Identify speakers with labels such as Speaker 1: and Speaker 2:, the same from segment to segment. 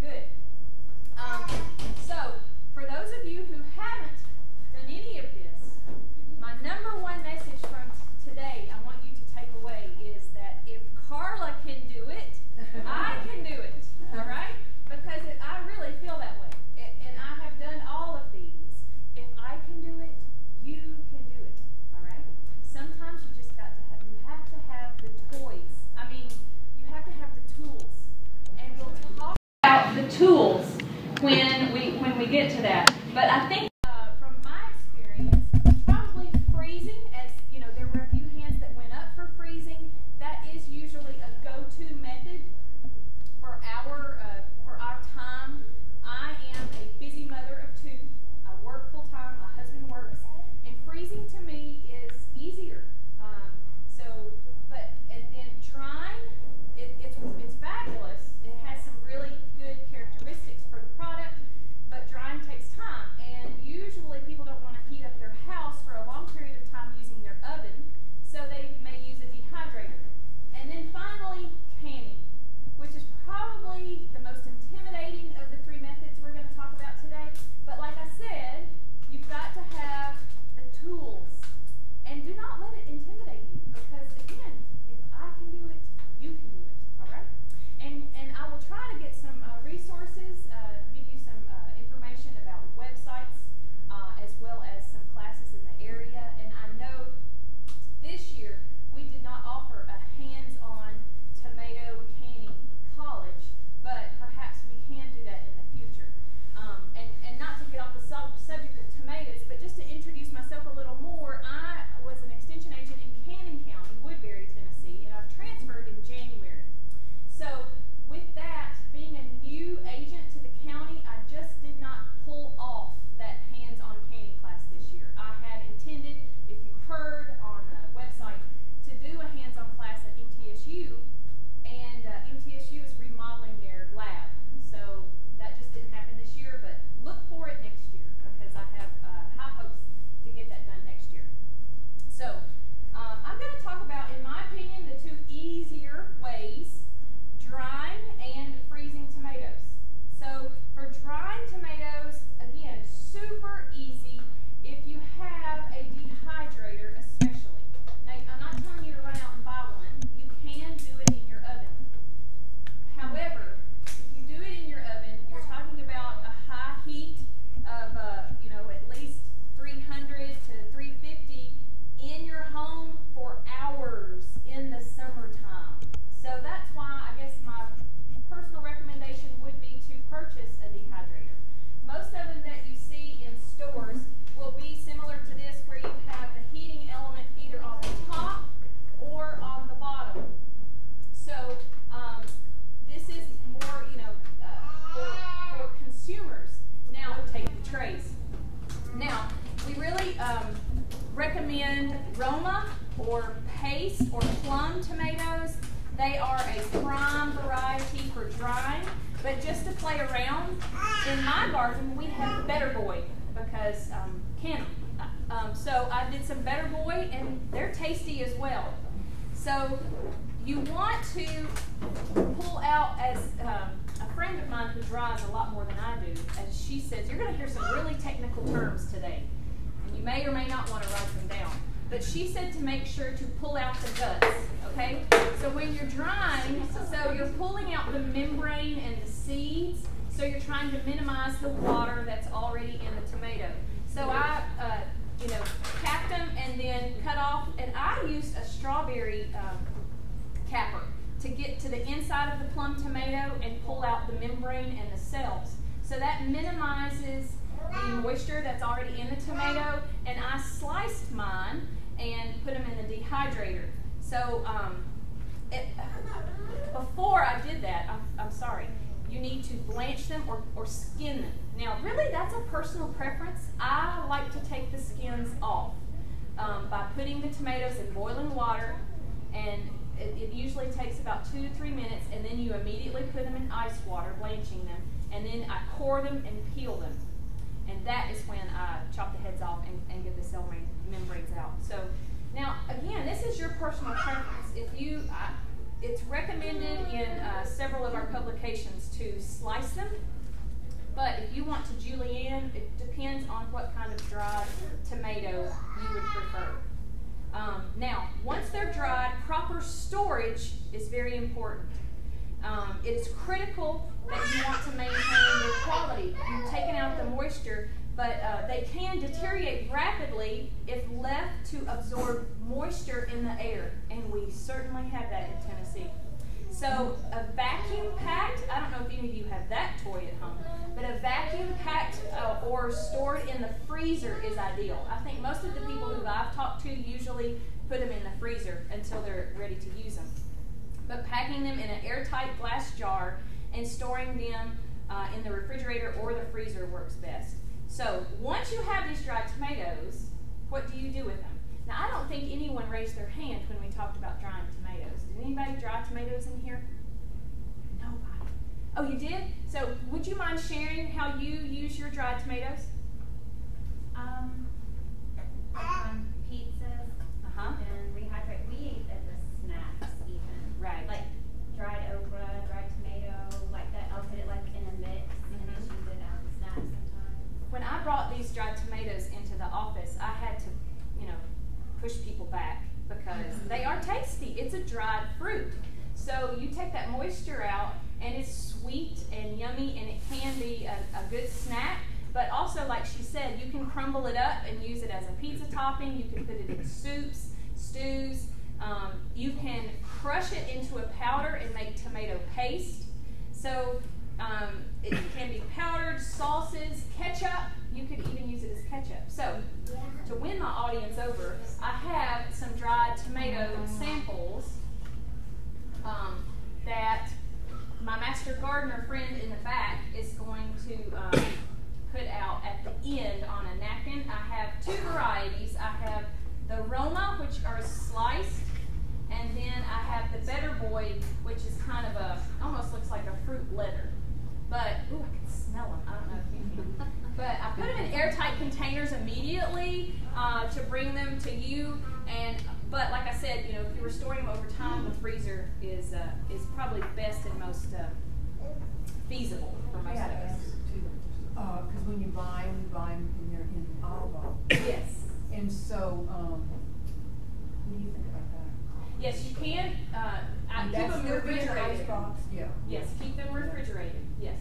Speaker 1: Good. So, for those of you who haven't done any of this, my number one message from today I want you to take away is that if Carla can do it, I can do it. All right? Because I really feel that way. And I have done all of these. If I can do it, you can do it. All right? Sometimes you just got to have the toys. I mean, you have to have the tools. And we'll talk about the tools when we get to that. But I think from my experience, probably freezing, as you know, there were a few hands that went up for freezing. That is usually a go-to method for our time. I am a busy mother of two. I work full time. My husband works, and freezing to me is easier. And then drying, it's fabulous. It has some really good characteristics for the product, but drying takes time. And usually people don't want to heat up their house for a long period of time using their oven, so they may use a dehydrator. And then finally, canning, which is probably the most intimidating of the three methods we're going to talk about today. But like I said, you've got to have the tools. And do not let it intimidate you, because again, if I can do it, you can do it. All right? And I will try to get some resources, give you some information about websites, as well as some classes in the area. And I know this year we did not offer a hands-on tomato canning college, but perhaps we can do that in the future. And not to get off the subject of tomatoes, but just to introduce myself a little more, I was an extension agent in Cannon County, Woodbury, Tennessee, and I've transferred in January. So with that, being a new agent to the county, I just did not pull off that hands-on canning class this year. I had intended, if you heard on the website, to do a hands-on class at MTSU, and MTSU is remodeling their lab. So that just didn't happen this year, but look for it next year, because I have high hopes to get that done next year. So I'm going to talk about, in my opinion, the two easier ways, drying and freezing tomatoes. So for drying tomatoes, again, super easy if you have a dehydrator especially. Now, I'm not telling you to run out and buy one. You can do it in your oven. However, if you do it in your oven, you're talking about a high heat of, at least 300 to 350 in your home for hours in the summertime. So that's why I guess my personal recommendation would be to purchase a dehydrator. Most of them that you see in stores will be similar to this, where you have the heating element either on the top or on the bottom. So this is more, for consumers. Now, take the trays. Now, we really recommend Roma or Pace or Plum tomatoes. They are a prime variety for drying, but just to play around, in my garden we have Better Boy, because so I did some Better Boy, and they're tasty as well. So you want to pull out, as a friend of mine who dries a lot more than I do, as she says, you're going to hear some really technical terms today, and you may or may not want to write them down. But she said to make sure to pull out the guts, okay? So when you're drying, so you're pulling out the membrane and the seeds, so you're trying to minimize the water that's already in the tomato. So I, capped them and then cut off, and I used a strawberry capper to get to the inside of the plum tomato and pull out the membrane and the cells. So that minimizes the moisture that's already in the tomato, and I sliced mine and put them in the dehydrator. So before I did that, I'm sorry, you need to blanch them or skin them. Now, really, that's a personal preference. I like to take the skins off by putting the tomatoes in boiling water, and it usually takes about 2 to 3 minutes, and then you immediately put them in ice water, blanching them, and then I core them and peel them. And that is when I chop the heads off and get the cell membranes out. So now, again, this is your personal preference. It's recommended in several of our publications to slice them, but if you want to julienne, it depends on what kind of dried tomato you would prefer. Now, once they're dried, proper storage is very important. It is critical that you want to maintain their quality. You've taken out the moisture, but they can deteriorate rapidly if left to absorb moisture in the air, and we certainly have that in Tennessee. So a vacuum-packed, I don't know if any of you have that toy at home, but a vacuum-packed or stored in the freezer is ideal. I think most of the people who I've talked to usually put them in the freezer until they're ready to use them. But packing them in an airtight glass jar and storing them in the refrigerator or the freezer works best. So once you have these dried tomatoes, what do you do with them? Now, I don't think anyone raised their hand when we talked about drying tomatoes. Did anybody dry tomatoes in here? Nobody. Oh, you did? So would you mind sharing how you use your dried tomatoes?
Speaker 2: On pizzas and rehydrate. We eat as a snacks even.
Speaker 1: Right.
Speaker 2: Like dried okra, dried tomato, like that. I'll put it like in a mix and just use it as a snack sometimes.
Speaker 1: When I brought these dried tomatoes into the office, I had to, push people back because they are tasty. It's a dried fruit. So you take that moisture out and it's sweet and yummy, and it can be a good snack. But also, like she said, you can crumble it up and use it as a pizza topping. You can put it in soups, stews. You can crush it into a powder and make tomato paste. So it can be powdered, sauces, ketchup. You could even use it as ketchup. So to win my audience over, I have some dried tomato samples that my master gardener friend in the back is going to put out at the end on a napkin. I have two varieties. I have the Roma, which are sliced, and then I have the Better Boy, which is kind of almost looks like a fruit leather. But, ooh, I can smell them. I don't know if you can. But I put them in airtight containers immediately to bring them to you. But like I said, if you were storing them over time, the freezer is probably best and most feasible for most of us.
Speaker 3: Because when you buy them in olive oil.
Speaker 1: Yes.
Speaker 3: And so, what do you think about that?
Speaker 1: Yes, you can. Keep them refrigerated.
Speaker 3: Yeah.
Speaker 1: Yes, keep them refrigerated. Yes.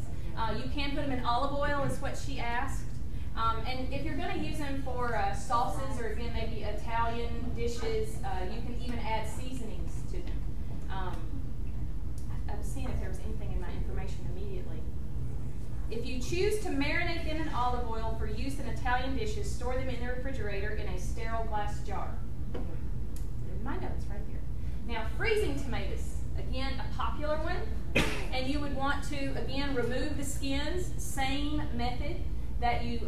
Speaker 1: You can put them in olive oil, is what she asked. And if you're going to use them for sauces or, again, maybe Italian dishes, you can even add seasonings to them. I was seeing if there was anything in my information immediately. If you choose to marinate them in olive oil for use in Italian dishes, store them in the refrigerator in a sterile glass jar. There's my notes right there. Now, freezing tomatoes, again, a popular one. And you would want to, again, remove the skins. Same method that you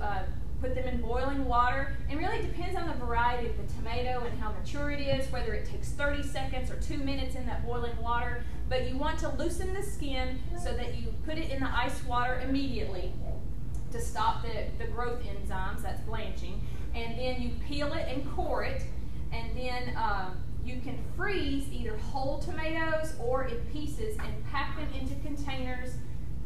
Speaker 1: put them in boiling water. And really depends on the variety of the tomato and how mature it is, whether it takes 30 seconds or 2 minutes in that boiling water. But you want to loosen the skin so that you put it in the ice water immediately to stop the growth enzymes, that's blanching. And then you peel it and core it. And then you can freeze either whole tomatoes or in pieces and pack them into containers,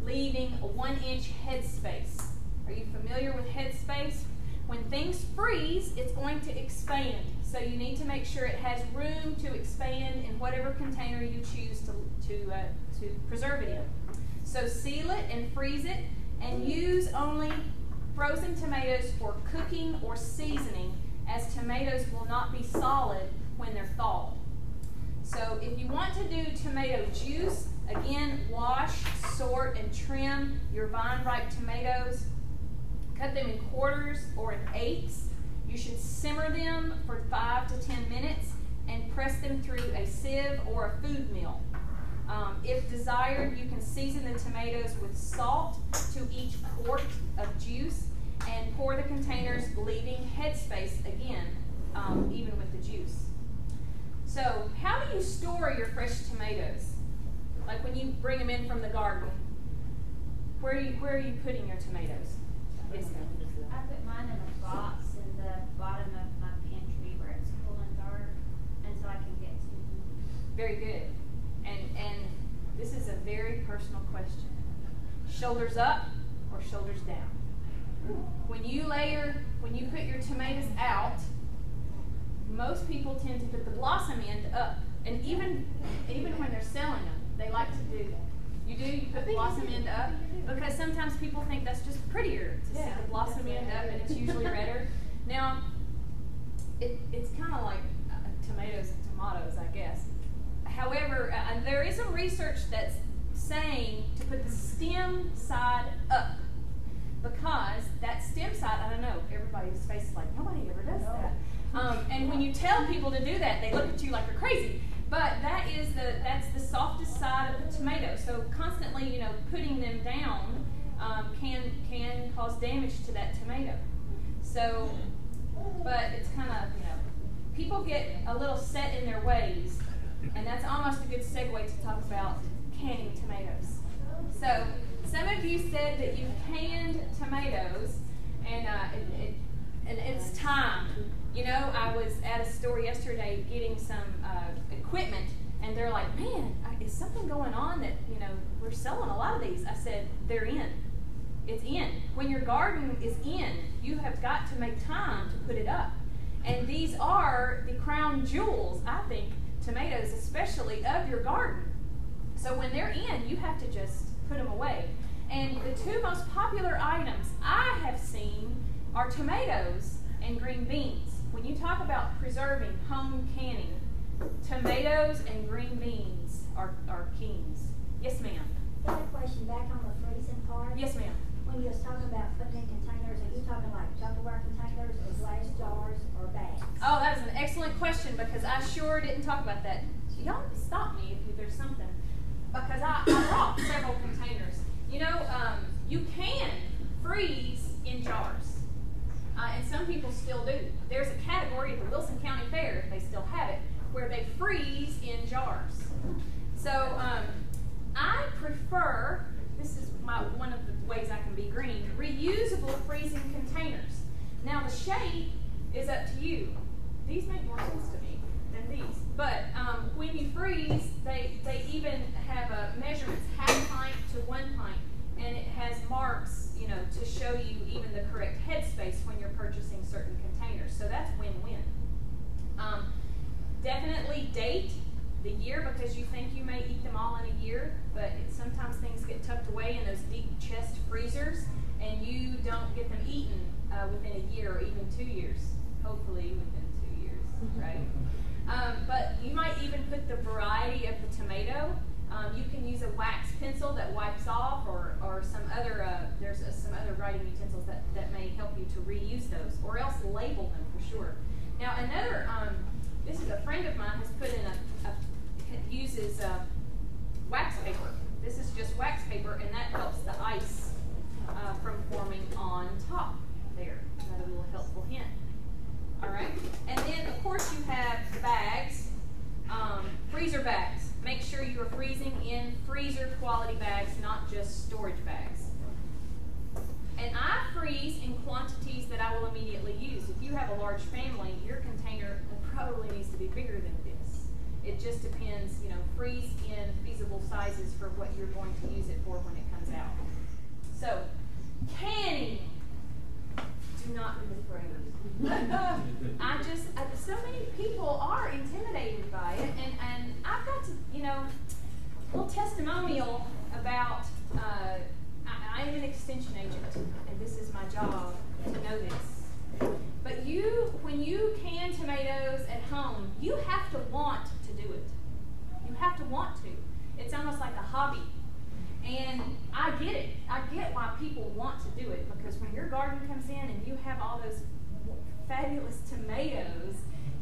Speaker 1: leaving a 1-inch headspace. Are you familiar with headspace? When things freeze, it's going to expand. So you need to make sure it has room to expand in whatever container you choose to preserve it in. So seal it and freeze it, and use only frozen tomatoes for cooking or seasoning, as tomatoes will not be solid when they're thawed. So if you want to do tomato juice, again, wash, sort, and trim your vine-ripe tomatoes. Cut them in quarters or in eighths. You should simmer them for 5 to 10 minutes and press them through a sieve or a food mill. If desired, you can season the tomatoes with salt to each quart of juice and pour the containers, leaving headspace again, even with the juice. So how do you store your fresh tomatoes? Like when you bring them in from the garden, where are you putting your tomatoes? Yes,
Speaker 2: I put mine in a box in the bottom of my pantry where it's cool and dark, and so I can get to them.
Speaker 1: Very good. And And this is a very personal question. Shoulders up or shoulders down? When you put your tomatoes out, most people tend to put the blossom end up. And even when they're selling them, they like to do that. You do? You put the blossom end up? Because sometimes people think that's just prettier to see the blossom end up, and it's usually redder. Now, it's kind of like tomatoes and tomatoes, I guess. However, there is some research that's saying to put the stem side up, because that stem side, I don't know, everybody's face is like, nobody ever does that. And when you tell people to do that, they look at you like you're crazy. But that's the softest side of the tomato. So constantly, putting them down can cause damage to that tomato. So, but it's kind of, people get a little set in their ways, and that's almost a good segue to talk about canning tomatoes. So, some of you said that you canned tomatoes, and it's time. I was at a store yesterday getting some equipment, and they're like, man, is something going on that, we're selling a lot of these? I said, they're in. It's in. When your garden is in, you have got to make time to put it up. And these are the crown jewels, I think, tomatoes especially, of your garden. So when they're in, you have to just put them away. And the two most popular items I have seen are tomatoes and green beans. When you talk about preserving, home canning, tomatoes and green beans are kings. Yes, ma'am.
Speaker 4: I have a question back on the freezing part.
Speaker 1: Yes, ma'am.
Speaker 4: When you was talking about putting in containers, are you talking like Tupperware containers or glass jars or bags?
Speaker 1: Oh, that is an excellent question, because I sure didn't talk about that. Y'all stop me if there's something, because I brought several containers. You can freeze in jars. And some people still do. There's a category at the Wilson County Fair, if they still have it, where they freeze in jars. So I prefer, this is one of the ways I can be green, reusable freezing containers. Now the shape is up to you. These make more sense to me than these. But when you freeze, they even have measurements, half pint to 1 pint, and it has marks, to show you even the correct headspace when you're purchasing certain containers. So that's win-win. Definitely date the year, because you think you may eat them all in a year, but sometimes things get tucked away in those deep chest freezers, and you don't get them eaten within a year or even 2 years. Hopefully within 2 years, right? But you might even put the variety of the tomato. You can use a wax pencil that wipes off, or some other, there's some other writing utensils that may help you to reuse those, or else label them for sure. Now another, this is a friend of mine has put in uses wax paper. This is just wax paper, and that helps the ice from forming on top there. Another little helpful hint. All right, and then of course you have the bags, freezer bags. Make sure you are freezing in freezer quality bags, not just storage bags. And I freeze in quantities that I will immediately use. If you have a large family, your container probably needs to be bigger than this. It just depends, freeze in feasible sizes for what you're going to use it for when it comes out. So, canning. Do not be afraid. So many people are intimidated by it, and I've got to, a little testimonial about, I am an extension agent, and this is my job to know this. But when you can tomatoes at home, you have to want to do it. You have to want to. It's almost like a hobby. And I get it. I get why people want to do it, because when your garden comes in and you have all those fabulous tomatoes,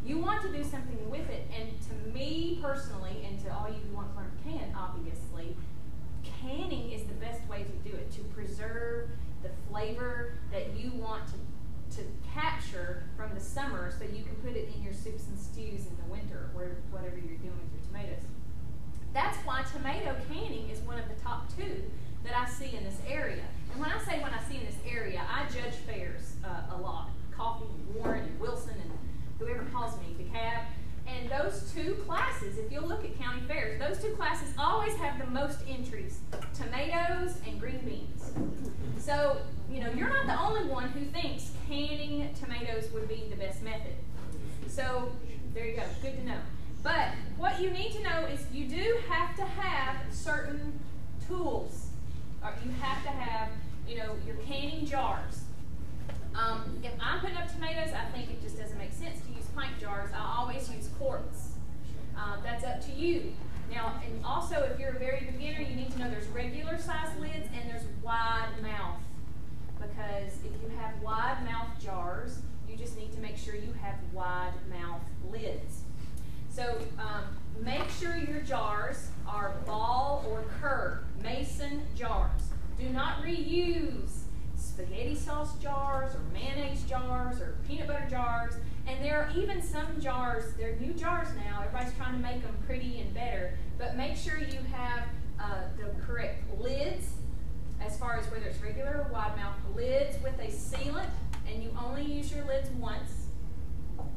Speaker 1: you want to do something with it. And to me personally, and to all you who want to learn to can, obviously, canning is the best way to do it, to preserve the flavor that you want to capture from the summer, so you can put it in your soups and stews in the winter, or whatever you're doing with your tomatoes. That's why tomato canning is one of the top 2 that I see in this area. And when I say when I see in this area, I judge fairs a lot. Coffee, Warren, and Wilson, and whoever calls me, DeKalb. And those 2 classes, if you'll look at county fairs, those 2 classes all So, you know, you're not the only one who thinks canning tomatoes would be the best method. So, there you go. Good to know. But what you need to know is you do have to have certain tools. Or you have to have, you know, your canning jars. If I'm putting up tomatoes, I think it just doesn't make sense to use pint jars. I always use quarts. That's up to you. Now, and also if you're a very beginner, you need to know there's regular size lids and there's wide mouth. Because if you have wide mouth jars, you just need to make sure you have wide mouth lids. So make sure your jars are ball or curve, mason jars. Do not reuse spaghetti sauce jars or mayonnaise jars or peanut butter jars. And there are even some jars, they're new jars now, everybody's trying to make them pretty and better, but make sure you have the correct lids as far as whether it's regular or wide mouth, lids with a sealant, and you only use your lids once.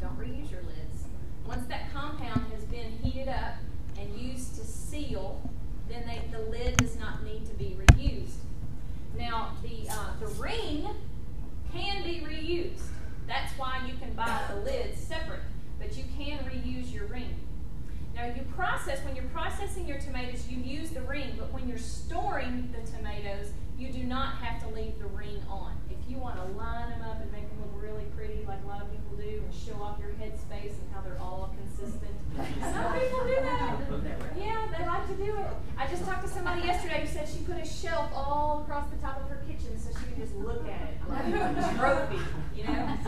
Speaker 1: Don't reuse your lids. Once that compound has been heated up and used to seal, then the lid does not need to be reused. Now, the ring can be reused. That's why you can buy the lids separate, but you can reuse your ring. Now, when you're processing your tomatoes, you use the ring, but when you're storing the tomatoes, you do not have to leave the ring on. If you want to line them up and make them look really pretty, like a lot of people do, and show off your head space and how they're all consistent. Some people do that. Yeah, they like to do it. I just talked to somebody yesterday who said she put a shelf all across the top of her kitchen so she could just look at it like a trophy, you know?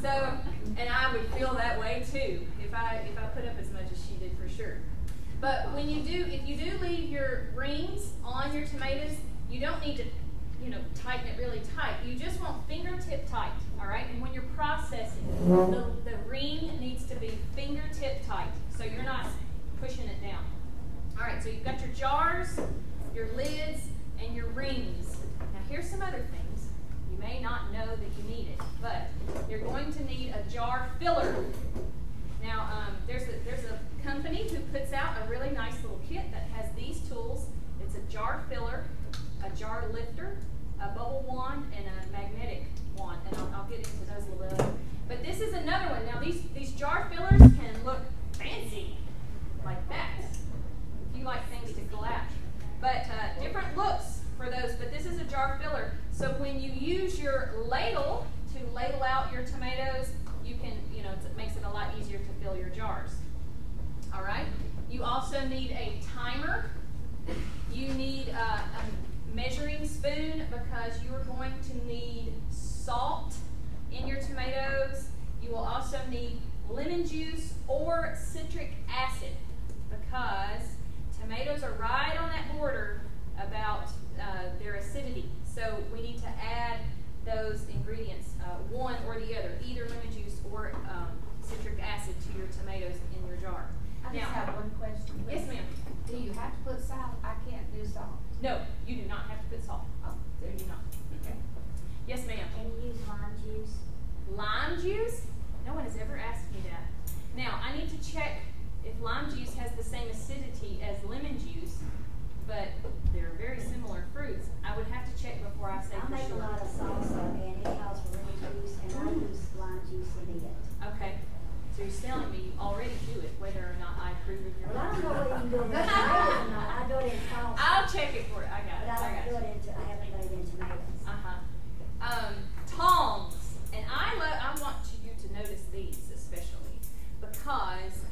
Speaker 1: So, and I would feel that way too if I put up as much as she did for sure. But when you do, if you do leave your rings on your tomatoes, you don't need to, you know, tighten it really tight. You just want fingertip tight, all right? And when you're processing, the ring needs to be fingertip tight, so you're not pushing it down. All right, so you've got your jars, your lids, and your rings. Now here's some other things. You may not know that you need it, but you're going to need a jar filler. Now, there's a company who puts out a really nice little kit that has these tools. It's a jar filler, a jar lifter, a bubble wand, and a magnetic wand. And I'll get into those a little bit later. But this is another one. Now, these jar fillers can look fancy like that if you like things to collapse. But different looks for those. But this is a jar filler. So when you use your ladle to ladle out your tomatoes, you can, you know, it makes it a lot easier to fill your jars. All right. You also need a timer. You need a measuring spoon because you are going to need salt in your tomatoes. You will also need lemon juice or citric acid because tomatoes are right on that border about their acidity. So we need to add those ingredients, one or the other, either lemon juice or citric acid to your tomatoes in your jar.
Speaker 3: I just have one question.
Speaker 1: Yes, ma'am.
Speaker 3: Do you have to put salt? I can't do salt.
Speaker 1: No, you do not have to put salt.
Speaker 3: Oh,
Speaker 1: There you not. Okay. Yes, ma'am.
Speaker 4: Can you use lime juice?
Speaker 1: Lime juice? No one has ever asked me that. Now, I need to check if lime juice has the same acidity as lemon juice, but they're very similar fruits. I would have to check before I say
Speaker 4: I
Speaker 1: for
Speaker 4: make
Speaker 1: sure.
Speaker 4: a lot of salsa and it calls for lemon juice and I use lime juice in it.
Speaker 1: Okay. So you're telling me you already do it, whether or not I approve of your
Speaker 4: Well, I don't know whether you can do it with tomatoes or not. I do it in salsa.
Speaker 1: I'll check it for it. I got it.
Speaker 4: But I
Speaker 1: I
Speaker 4: don't do
Speaker 1: got
Speaker 4: it
Speaker 1: it.
Speaker 4: I haven't done it in tomatoes.
Speaker 1: Tongs. And I want you to notice these especially because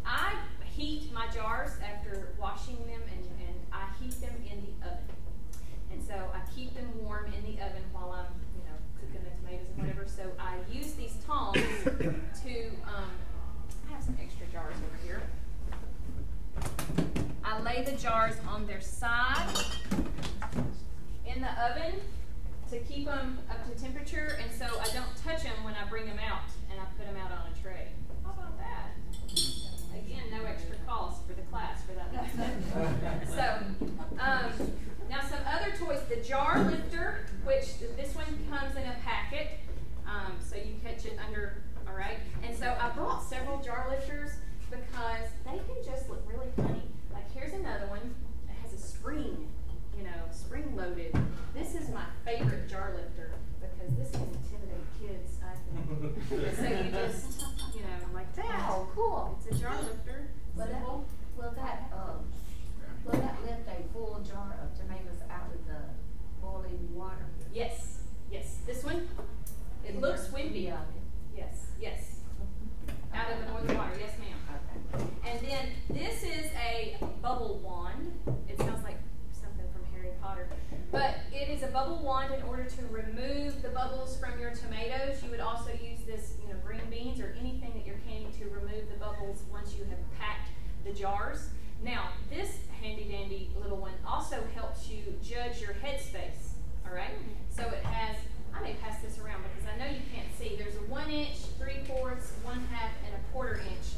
Speaker 1: I heat my jars after washing them and I heat them in the oven. And so I keep them warm in the oven while I'm, you know, cooking the tomatoes and whatever. So I use these tongs to, I have some extra jars over here. I lay the jars on their side in the oven to keep them up to temperature, and so I don't touch them when I bring them out, and I put them out on a tray. How about that? Again, no extra cost for the class for that. So, now some other toys. The jar lifter, which this one comes in a packet, so you catch it under, all right? And so I bought several jar lifters because they can just look really funny. Like here's another one that has a spring, you know, spring loaded. This is my favorite jar lifter because this can intimidate kids, I think. So you just, you know, like that.
Speaker 5: Oh, cool.
Speaker 1: It's a jar lifter. Simple.
Speaker 5: Will that lift a full jar of tomatoes out of the boiling water?
Speaker 1: Yes. Yes. This one, it looks wimpy. Yes. Yes. Out of the boiling water. Yes, ma'am.
Speaker 5: Okay.
Speaker 1: And then this is a bubble wand. It sounds like something from Harry Potter. But it is a bubble wand in order to remove the bubbles from your tomatoes. You would also use this, you know, green beans or anything that you're canning to remove the bubbles once you have packed the jars. Now, this handy dandy little one also helps you judge your headspace. All right? So it has, I may pass this around because I know you can't see. There's a 1 inch, 3/4, 1/2, and a 1/4 inch.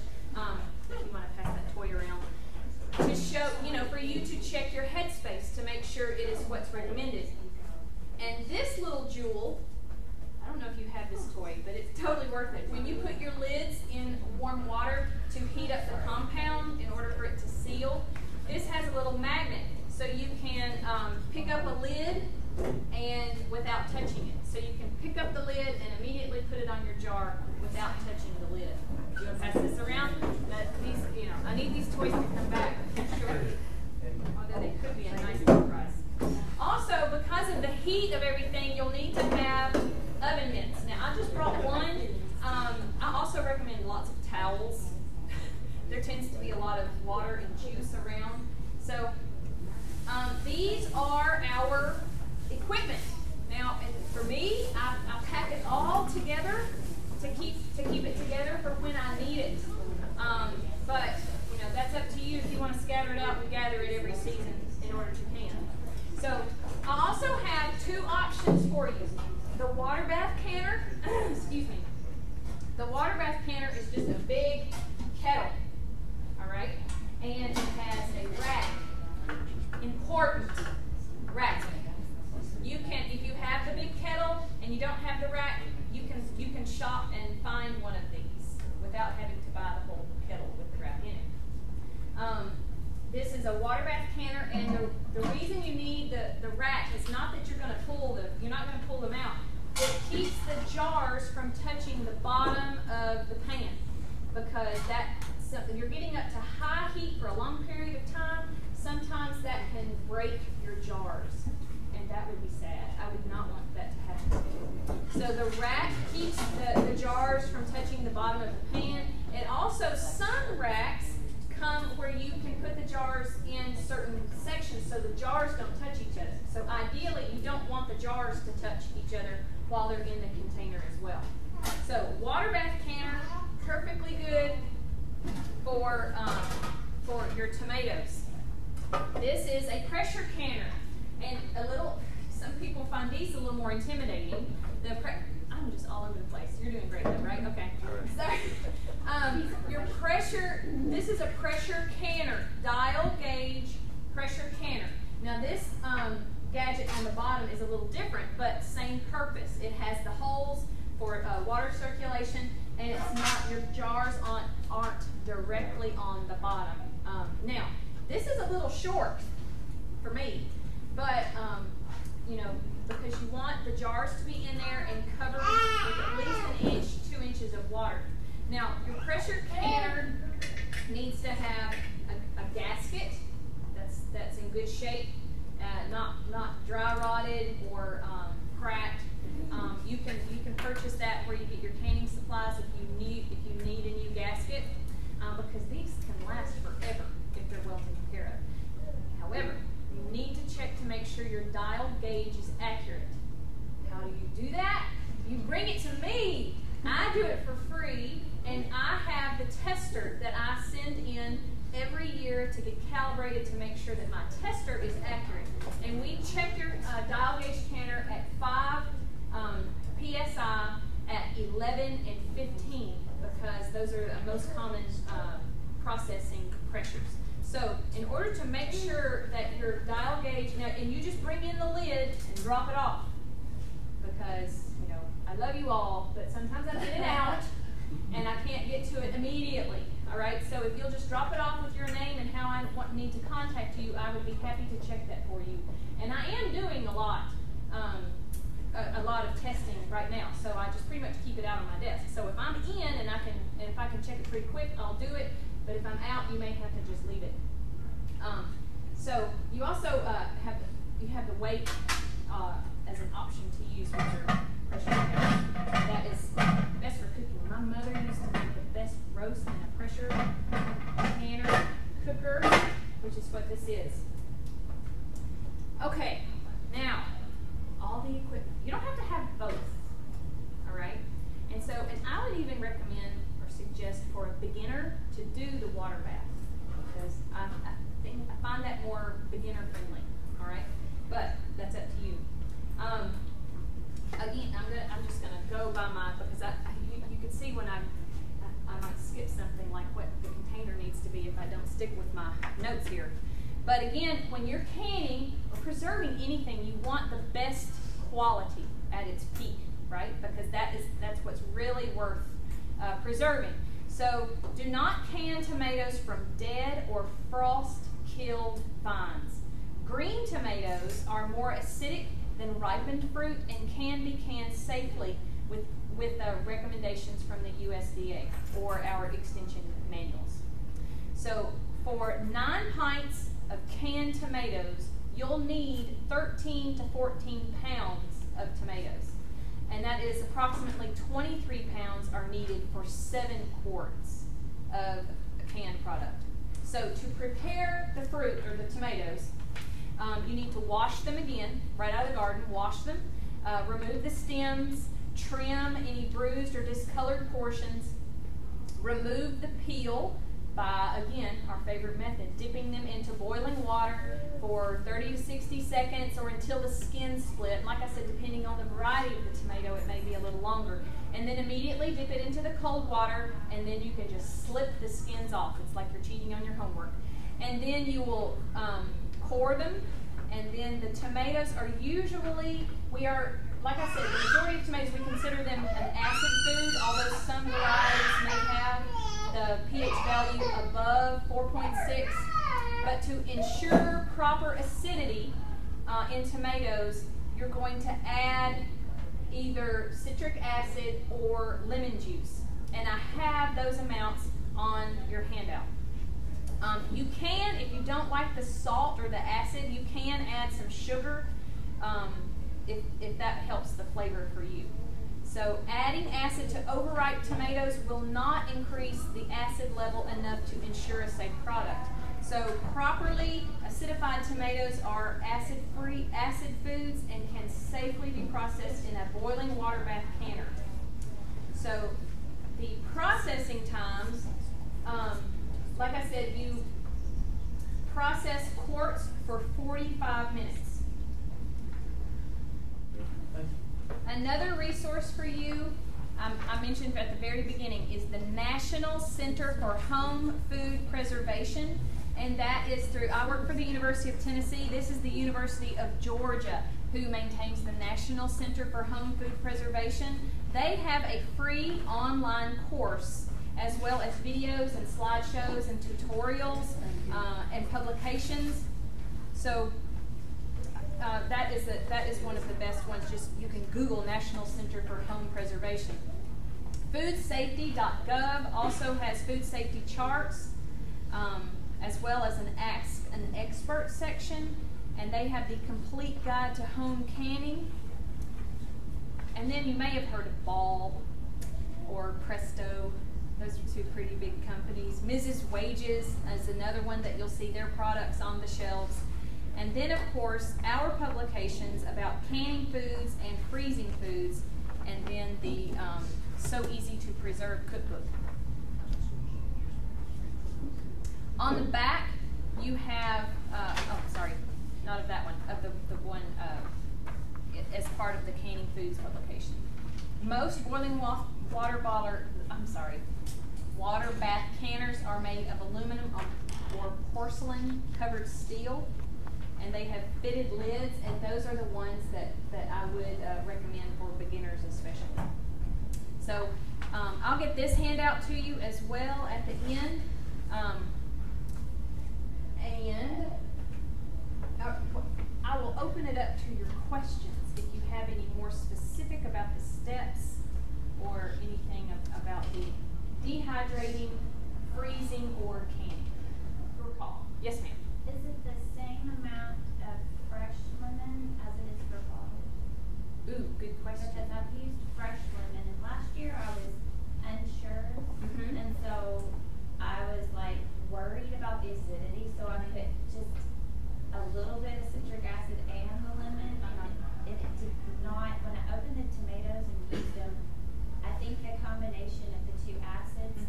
Speaker 1: If you want to pass that toy around. To show, you know, for you to check your headspace to make sure it is what's recommended. And this little jewel, I don't know if you have this toy, but it's totally worth it. When you put your lids in warm water to heat up the compound in order for it to seal, this has a little magnet. So you can pick up a lid and without touching it. So you can pick up the lid and immediately put it on your jar without touching the lid. You want to pass this around? These, you know, I need these toys to come back, sure. Although they could be a nice surprise. Also, because of the heat of everything, you'll need to have oven mitts. Now, I just brought one. I also recommend lots of towels. There tends to be a lot of water and juice around. So, these are our equipment. Now, for me, I pack it all together to keep it together for when I need it. But you know, that's up to you if you want to scatter it out and gather it every season in order to can. So I also have 2 options for you. The water bath canner, excuse me. The water bath canner is just a big kettle, all right, and it has a rack. Important rack. You can, if you have the big kettle and you don't have the rack, you can shop and find one of these without having to buy the whole kettle with the rack in it. This is a water bath canner, and the reason you need the rack is not that you're not going to pull them out. It keeps the jars from touching the bottom of the pan because you're getting up to high heat for a long period of time. Sometimes that can break your jars. And that would be sad. I would not want that to happen. So the rack keeps the jars from touching the bottom of the pan. And also some racks come where you can put the jars in certain sections so the jars don't touch each other. So ideally you don't want the jars to touch each other while they're in the container as well. So water bath canner, perfectly good for your tomatoes. This is a pressure canner. And some people find these a little more intimidating. I'm just all over the place. You're doing great though, right? Okay. So, this is a pressure canner, dial gauge pressure canner. Now this gadget on the bottom is a little different, but same purpose. It has the holes for water circulation, and it's not, your jars aren't directly on the bottom. Now, this is a little short for me. But, you know, because you want the jars to be in there and covered with at least 1 inch, 2 inches of water. Now, your pressure canner needs to have a gasket that's in good shape, not dry rotted or cracked. You can purchase that where you get your canning supplies if you need a new gasket, because these can last forever if they're well taken care of. However, you need to check to make sure your dial gauge is accurate. How do you do that? You bring it to me. I do it for free, and I have the tester that I send in every year to get calibrated to make sure that my tester is accurate. And we check your dial gauge canner at 5 PSI at 11 and 15 because those are the most common processing pressures. So in order to make sure that your dial gauge, now, and you just bring in the lid and drop it off because, you know, I love you all, but sometimes I'm in and out and I can't get to it immediately. All right, so if you'll just drop it off with your name and how I need to contact you, I would be happy to check that for you. And I am doing a lot. right now. So I just pretty much keep it out on my desk. So if I'm in and if I can check it pretty quick, I'll do it. But if I'm out, you may have to just leave it. So you also have the weight as an option to use with your pressure cooker. That is best for cooking. My mother used to make the best roast in a pressure canner cooker, which is what this is. Okay, now all the equipment. You don't have to have both. All right, and I would even recommend or suggest for a beginner to do the water bath because I find that more beginner friendly. All right, but that's up to you. Again, I'm just gonna go by because you can see when I might skip something like what the container needs to be if I don't stick with my notes here. But again, when you're canning or preserving anything, you want the best quality at its peak, right? Because that's what's really worth preserving. So do not can tomatoes from dead or frost-killed vines. Green tomatoes are more acidic than ripened fruit and can be canned safely with recommendations from the USDA or our extension manuals. So for 9 pints of canned tomatoes, you'll need 13 to 14 pounds of tomatoes. And that is approximately 23 pounds are needed for 7 quarts of a canned product. So to prepare the fruit or the tomatoes, you need to wash them again, right out of the garden, wash them, remove the stems, trim any bruised or discolored portions, remove the peel by, again, our favorite method, dipping them into boiling water for 30 to 60 seconds or until the skin split. And like I said, depending on the variety of the tomato, it may be a little longer. And then immediately dip it into the cold water, and then you can just slip the skins off. It's like you're cheating on your homework. And then you will core them, and then the tomatoes are usually, like I said, the majority of tomatoes, we consider them an acid food, although some varieties may have the pH value above 4.6. But to ensure proper acidity in tomatoes, you're going to add either citric acid or lemon juice. And I have those amounts on your handout. You can, if you don't like the salt or the acid, you can add some sugar if that helps the flavor for you. So adding acid to overripe tomatoes will not increase the acid level enough to ensure a safe product. So properly acidified tomatoes are acid-free acid foods and can safely be processed in a boiling water bath canner. So the processing times, like I said, you process quarts for 45 minutes. Another resource for you, I mentioned at the very beginning, is the National Center for Home Food Preservation, and that is through, I work for the University of Tennessee. This is the University of Georgia who maintains the National Center for Home Food Preservation. They have a free online course as well as videos and slideshows and tutorials and publications. So that is one of the best ones. Just you can Google National Center for Home Preservation. Foodsafety.gov also has food safety charts, as well as an Ask an Expert section, and they have the complete guide to home canning. And then you may have heard of Ball or Presto. Those are 2 pretty big companies. Mrs. Wages is another one that you'll see their products on the shelves. And then, of course, our publications about canning foods and freezing foods, and then the So Easy to Preserve cookbook. On the back, you have, not of that one, of the one as part of the Canning Foods publication. Most boiling water bath canners are made of aluminum or porcelain covered steel, and they have fitted lids, and those are the ones that I would recommend for beginners especially. So I'll get this handout to you as well at the end. And I will open it up to your questions if you have any more. more specific about the steps or anything about the dehydrating, freezing, or canning? Recall. Yes, ma'am.
Speaker 2: Is it the same amount of fresh lemon as it is for bottled?
Speaker 1: Ooh, good question.
Speaker 2: Because I've used fresh lemon, and last year I was unsure, and so I was like worried about the acidity, so I put just a little bit of citric acid and the lemon, and it did not, when I opened the tomatoes and used them, I think the combination of the two acids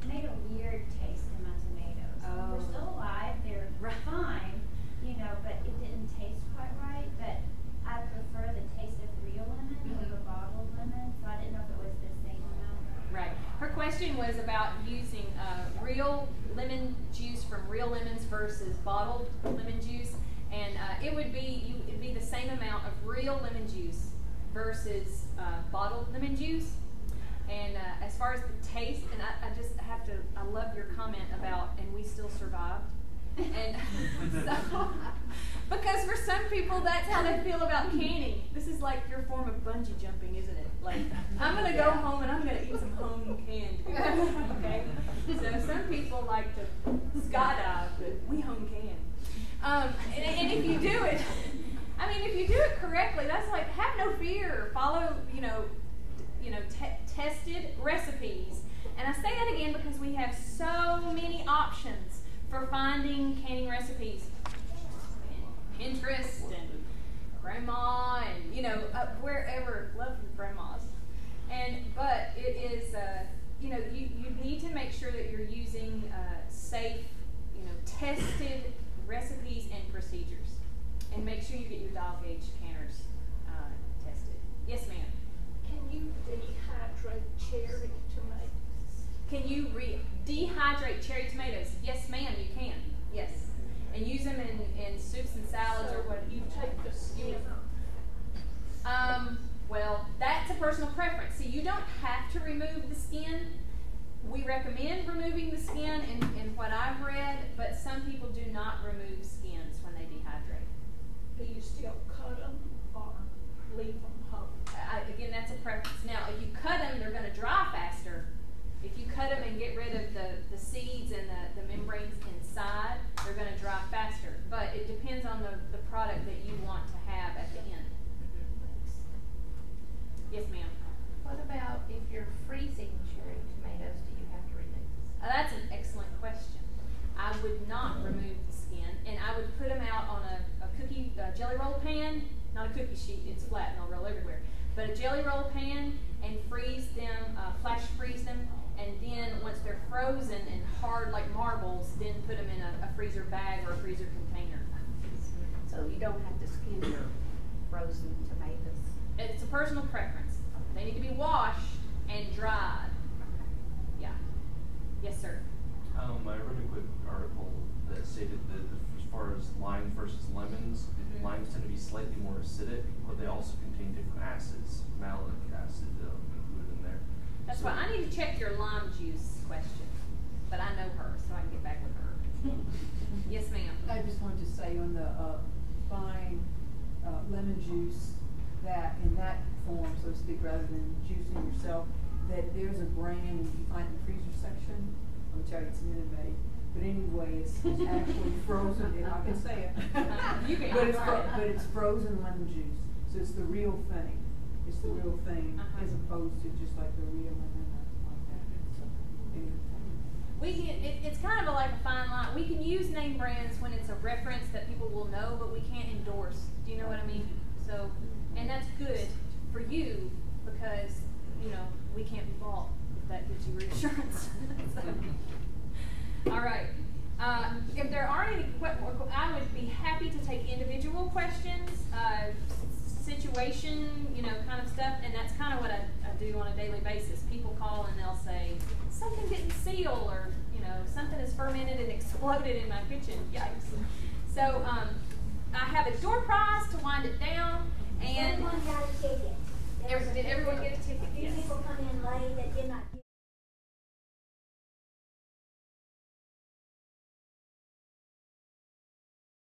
Speaker 2: made a weird taste in my tomatoes.
Speaker 1: Oh.
Speaker 2: They're still alive, they're fine, you know, but it didn't taste quite right, but I prefer the taste of real lemon over bottled lemon, so I didn't know if it was the same amount.
Speaker 1: Right. Her question was about using real lemon juice from real lemons versus bottled lemon juice, and it would be the same amount of real lemon juice versus bottled lemon juice. And as far as the taste, and I love your comment about, and we still survived. And so, because for some people that's how they feel about canning. This is like your form of bungee jumping, isn't it? Like, I'm going to go home and I'm going to eat some home canned food, okay? So some people like to skydive, but we home can. And if you do it, I mean, if you do it correctly, that's like, have no fear. Follow, tested recipes. And I say that again because we have so many options for finding canning recipes. Pinterest and grandma and, wherever. Love your grandmas. But it is, you need to make sure that you're using safe, tested recipes and procedures. And make sure you get your dial gauge canners tested. Yes, ma'am.
Speaker 6: Can you dehydrate cherry tomatoes?
Speaker 1: Can you dehydrate cherry tomatoes? Yes, ma'am, you can. Yes. And use them in soups and salads or what
Speaker 6: You take the skin off.
Speaker 1: Well, that's a personal preference. See, you don't have to remove the skin. We recommend removing the skin in what I've read, but some people do not remove skins when they dehydrate.
Speaker 6: Do you still cut them or leave them whole?
Speaker 1: Again, that's a preference. Now, if you cut them, they're going to dry faster. If you cut them and get rid of the seeds and the membranes inside, they're going to dry faster. But it depends on the product that you want to have at the end. Yes, ma'am.
Speaker 5: What about if you're freezing cherry tomatoes, do you have to remove?
Speaker 1: That's an excellent question. I would not remove the skin, and I would put them out on a jelly roll pan, not a cookie sheet, it's flat and they'll roll everywhere, but a jelly roll pan, and freeze them, flash freeze them, and then once they're frozen and hard like marbles, then put them in a freezer bag or a freezer container.
Speaker 5: So you don't have to skin your frozen tomatoes?
Speaker 1: It's a personal preference. They need to be washed and dried. Yeah. Yes, sir.
Speaker 7: I read a quick article that stated that as far as limes versus lemons, limes tend to be slightly more acidic, but they also contain different acids, malic acid included in there.
Speaker 1: That's why I need to check your lime juice question. But I know her, so I can get back with her. Yes, ma'am.
Speaker 3: I just wanted to say on the buying lemon juice, that in that form, so to speak, rather than juicing yourself, that there's a brand you find in the freezer section. I'm tell you, it's a minute made. But anyway, it's actually frozen, and I can say it.
Speaker 1: You can.
Speaker 3: But it's frozen lemon juice, so it's the real thing. It's the real thing, as opposed to just like the real lemon like that. So, anyway.
Speaker 1: It's kind of like a fine line. We can use name brands when it's a reference that people will know, but we can't endorse. Do you know what I mean? So, and that's good for you because, we can't be bought if that gives you reassurance. So, all right. If there aren't any, I would be happy to take individual questions, situation, kind of stuff, and that's kind of what I do on a daily basis. People call and they'll say, something didn't seal, or, something is fermented and exploded in my kitchen. Yikes. So, I have a door prize to wind it down, and
Speaker 4: Everyone got a ticket.
Speaker 1: did everyone get a